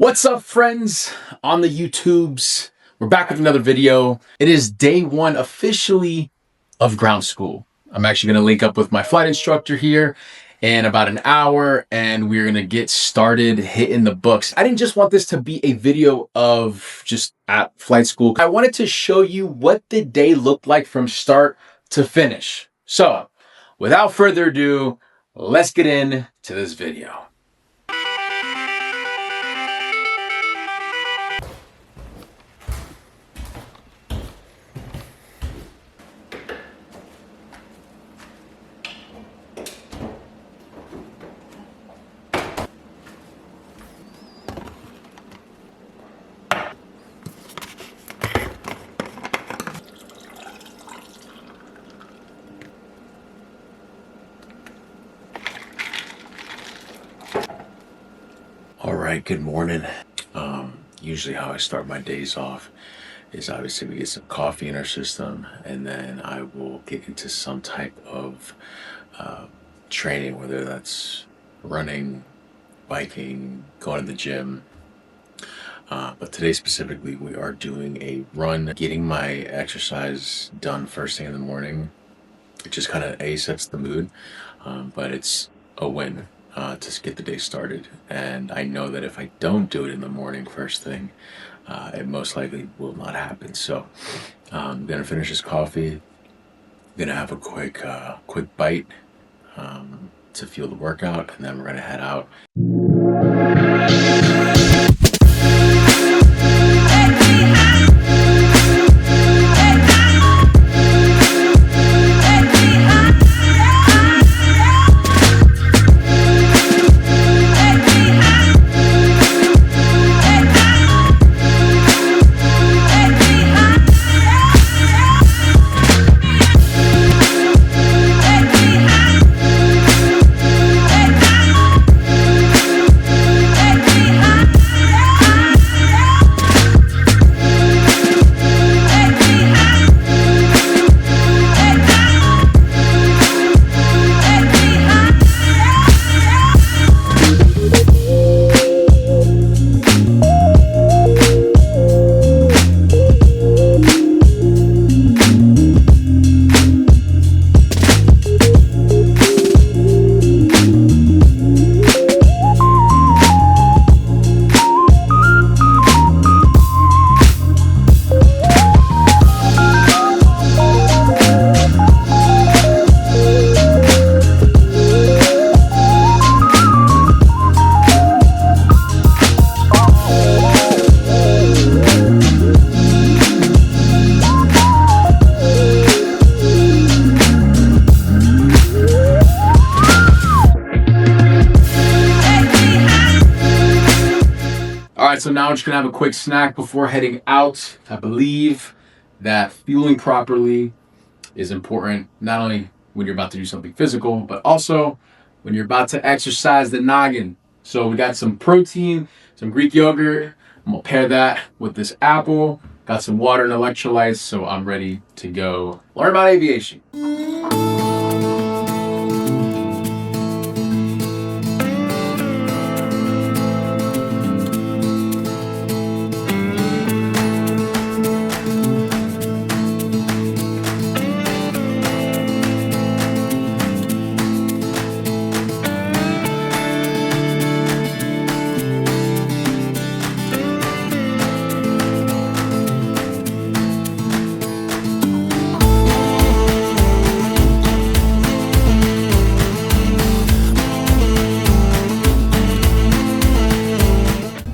What's up, friends on the YouTubes? We're back with another video. It is day one officially of ground school. I'm actually going to link up with my flight instructor here in about an hour and we're going to get started hitting the books. I didn't just want this to be a video of just at flight school. I wanted to show you what the day looked like from start to finish. So without further ado, let's get into this video. All right, good morning. Usually how I start my days off is obviously we get some coffee in our system and then I will get into some type of training, whether that's running, biking, going to the gym. But today specifically, we are doing a run, getting my exercise done first thing in the morning. It just kind of sets the mood, but it's a win. To get the day started, and I know that if I don't do it in the morning first thing, it most likely will not happen. So I'm gonna finish this coffee, gonna have a quick bite to fuel the workout, and then we're gonna head out. So now I'm just gonna have a quick snack before heading out. I believe that fueling properly is important, not only when you're about to do something physical, but also when you're about to exercise the noggin. So we got some protein, some Greek yogurt. I'm gonna pair that with this apple. Got some water and electrolytes, so I'm ready to go learn about aviation.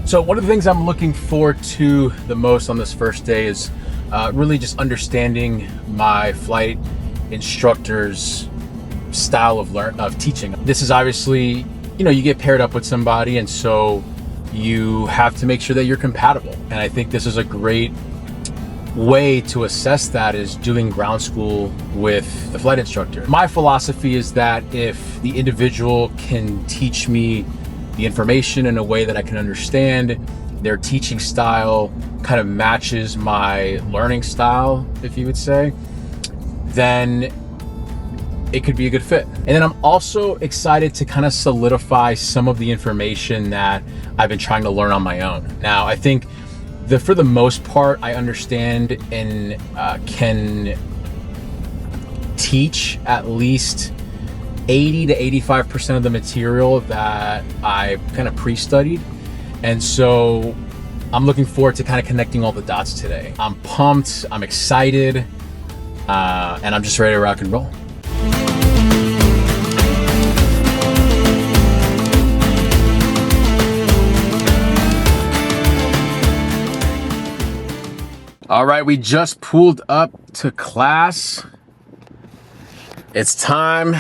So one of the things I'm looking forward to the most on this first day is really just understanding my flight instructor's style of teaching. This is obviously, you get paired up with somebody, and so you have to make sure that you're compatible. And I think this is a great way to assess that, is doing ground school with the flight instructor. My philosophy is that if the individual can teach me the information in a way that I can understand, their teaching style kind of matches my learning style, if you would say, then it could be a good fit. And then I'm also excited to kind of solidify some of the information that I've been trying to learn on my own. Now, I think for the most part, I understand and can teach at least 80 to 85% of the material that I kind of pre-studied. And so I'm looking forward to kind of connecting all the dots today. I'm pumped, I'm excited, and I'm just ready to rock and roll. All right, we just pulled up to class. It's time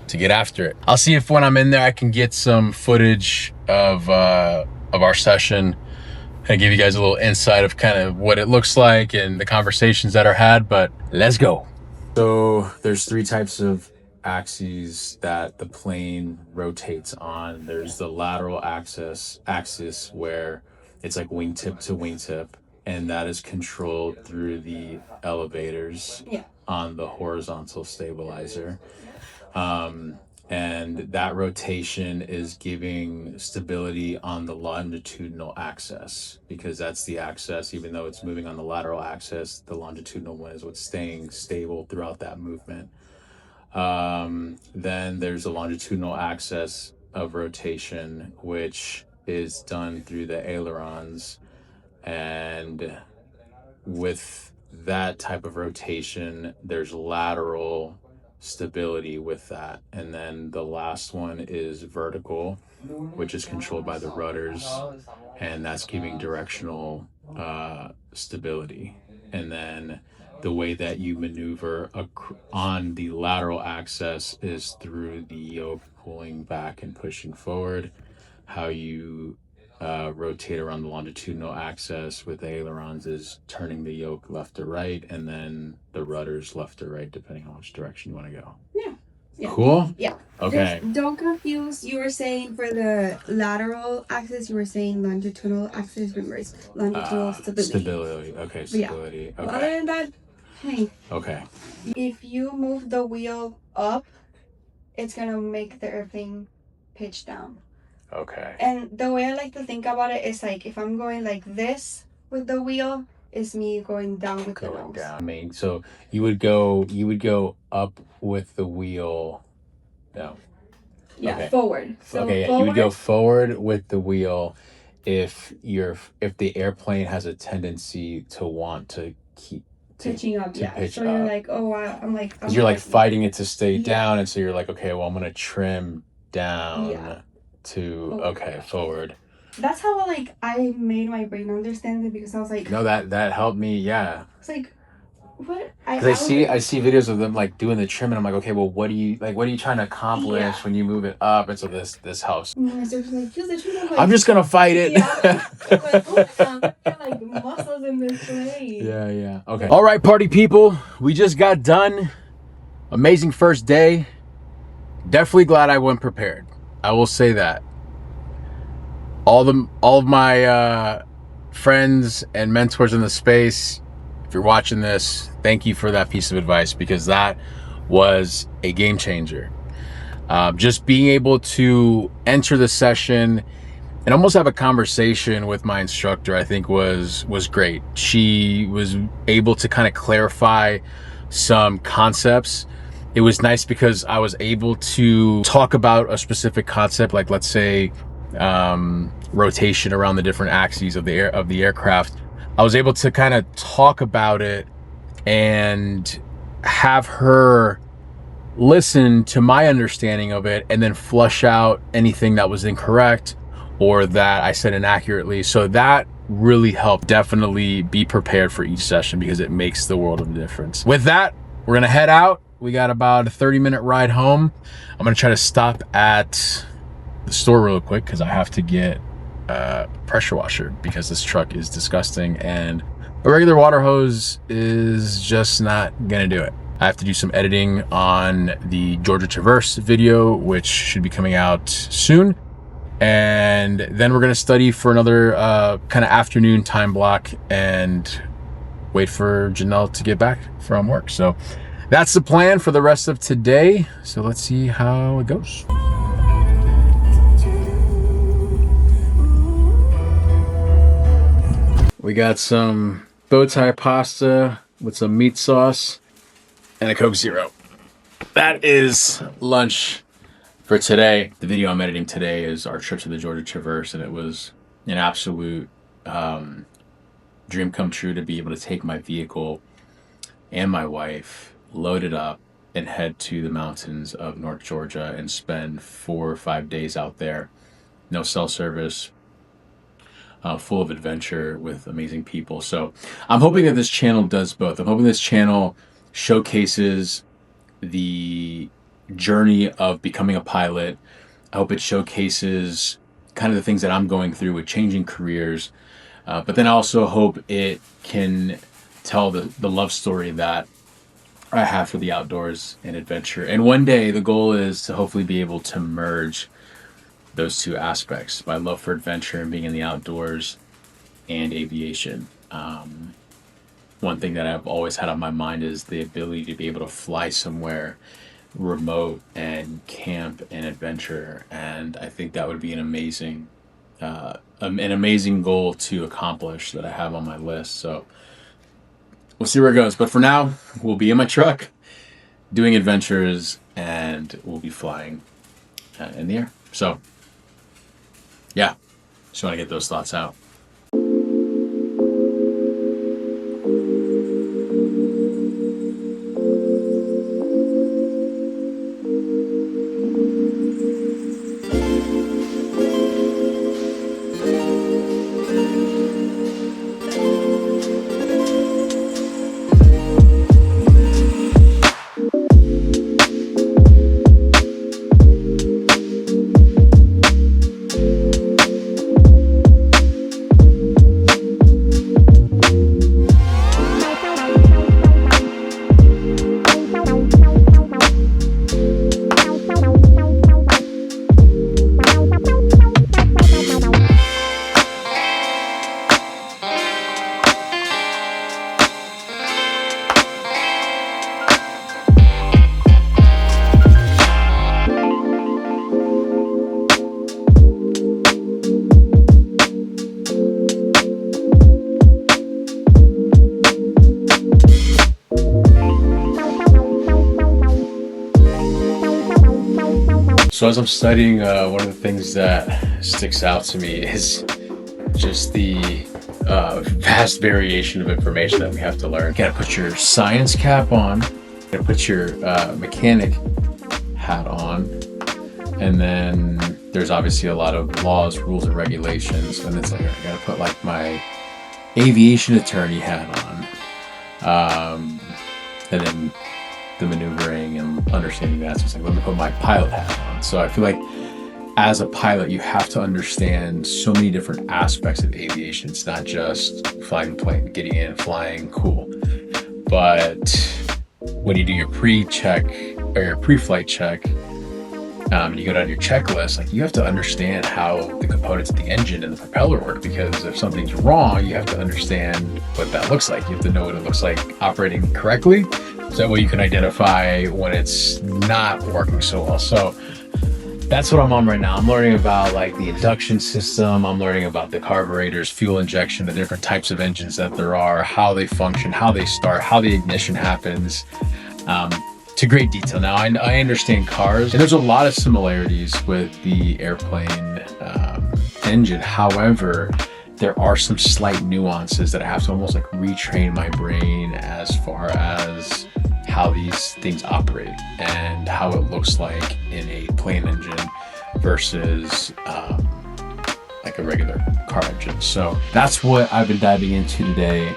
to get after it. I'll see if when I'm in there, I can get some footage of our session and give you guys a little insight of kind of what it looks like and the conversations that are had, but let's go. So there's 3 types of axes that the plane rotates on. There's the lateral axis where it's like wingtip to wingtip, and that is controlled through the elevators on the horizontal stabilizer. And that rotation is giving stability on the longitudinal axis, because that's the axis, even though it's moving on the lateral axis, the longitudinal one is what's staying stable throughout that movement. Then there's a longitudinal axis of rotation, which is done through the ailerons, and with that type of rotation, there's lateral stability with that. And then the last one is vertical, which is controlled by the rudders, and that's giving directional stability. And then the way that you maneuver on the lateral axis is through the yoke pulling back and pushing forward. How you rotate around the longitudinal axis with the ailerons is turning the yoke left to right, and then the rudders left to right, depending on which direction you want to go. Yeah. Cool? Yeah. Okay. Don't confuse. You were saying for the lateral axis, you were saying longitudinal axis. Remember, it's longitudinal stability. Stability. Okay, stability. Yeah. Okay. Other than that, hey. Okay. If you move the wheel up, it's going to make the airplane pitch down. Okay. And the way I like to think about it is like if I'm going like this with the wheel, is me going down with the nose. Down. I mean, so you would go up with the wheel. No. Yeah, okay. Forward. So okay, forward, you would go forward with the wheel if the airplane has a tendency to want to keep pitching up. To pitch so up. You're like, oh, I'm like, because you're like fighting it to stay down, and so you're like, okay, well, I'm gonna trim down to forward. That's how I made my brain understand it, because I was like, no, that helped me. Yeah, it's like, what? Because I see videos of them like doing the trim, and I'm like, okay, well, what are you trying to accomplish when you move it up? And so this helps. My sister's like, use the trim. I'm just gonna fight it. Yeah. I'm like, oh, I feel like muscles in this way. Yeah. Okay. All right, party people, we just got done. Amazing first day. Definitely glad I went prepared. I will say that. All of my friends and mentors in the space, if you're watching this, thank you for that piece of advice, because that was a game changer. Just being able to enter the session and almost have a conversation with my instructor, I think was great. She was able to kind of clarify some concepts. It was nice because I was able to talk about a specific concept, like let's say rotation around the different axes of the aircraft. I was able to kind of talk about it and have her listen to my understanding of it, and then flush out anything that was incorrect or that I said inaccurately. So that really helped. Definitely be prepared for each session, because it makes the world of a difference. With that, we're gonna head out. We got about a 30-minute ride home. I'm gonna try to stop at the store real quick because I have to get a pressure washer, because this truck is disgusting and a regular water hose is just not gonna do it. I have to do some editing on the Georgia Traverse video, which should be coming out soon. And then we're gonna study for another kind of afternoon time block and wait for Janelle to get back from work. So that's the plan for the rest of today. So let's see how it goes. We got some bow tie pasta with some meat sauce and a Coke Zero. That is lunch for today. The video I'm editing today is our trip to the Georgia Traverse, and it was an absolute dream come true to be able to take my vehicle and my wife, load it up, and head to the mountains of North Georgia and spend 4 or 5 days out there. No cell service, full of adventure with amazing people. So I'm hoping that this channel does both. I'm hoping this channel showcases the journey of becoming a pilot. I hope it showcases kind of the things that I'm going through with changing careers. But then I also hope it can tell the love story that I have for the outdoors and adventure. And one day the goal is to hopefully be able to merge those two aspects, my love for adventure and being in the outdoors and aviation. One thing that I've always had on my mind is the ability to be able to fly somewhere remote and camp and adventure. And I think that would be an amazing goal to accomplish that I have on my list. So we'll see where it goes. But for now, we'll be in my truck doing adventures, and we'll be flying in the air. So yeah, just want to get those thoughts out. So as I'm studying, one of the things that sticks out to me is just the vast variation of information that we have to learn. You gotta put your science cap on, you gotta put your mechanic hat on, and then there's obviously a lot of laws, rules, and regulations. And it's like, I gotta put like my aviation attorney hat on, and then the maneuvering and understanding that. So it's like, let me put my pilot hat on. So I feel like as a pilot, you have to understand so many different aspects of aviation. It's not just flying a plane, getting in, flying, cool. But when you do your pre-check or your pre-flight check, and you go down your checklist, like you have to understand how the components of the engine and the propeller work, because if something's wrong, you have to understand what that looks like. You have to know what it looks like operating correctly, so that way you can identify when it's not working so well. So that's what I'm on right now. I'm learning about like the induction system. I'm learning about the carburetors, fuel injection, the different types of engines that there are, how they function, how they start, how the ignition happens. To great detail. Now, I understand cars, and there's a lot of similarities with the airplane engine. However, there are some slight nuances that I have to almost like retrain my brain as far as how these things operate and how it looks like in a plane engine versus like a regular car engine. So that's what I've been diving into today.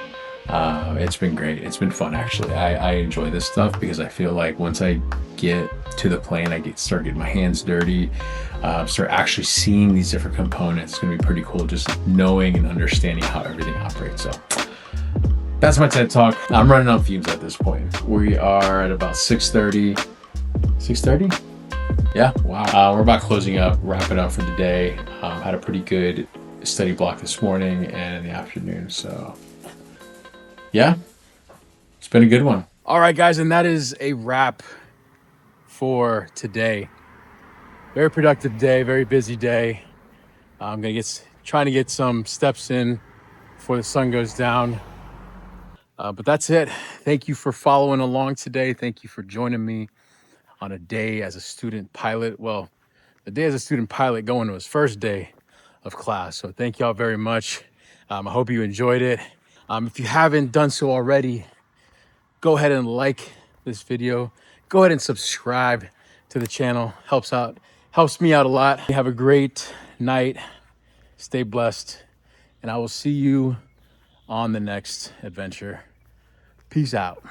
It's been great. It's been fun, actually. I enjoy this stuff because I feel like once I get to the plane, start getting my hands dirty, start actually seeing these different components. It's going to be pretty cool just knowing and understanding how everything operates. So that's my TED Talk. I'm running on fumes at this point. We are at about 6:30. 6:30? Yeah, wow. We're about closing up, wrapping up for the day. Had a pretty good study block this morning and in the afternoon. So yeah, it's been a good one. All right, guys, and that is a wrap for today. Very productive day, very busy day. I'm gonna trying to get some steps in before the sun goes down. But that's it. Thank you for following along today. Thank you for joining me on a day as a student pilot. Well, the day as a student pilot going to his first day of class. So thank y'all very much. I hope you enjoyed it. If you haven't done so already, go ahead and like this video. Go ahead and subscribe to the channel. Helps me out a lot. Have a great night. Stay blessed. And I will see you on the next adventure. Peace out.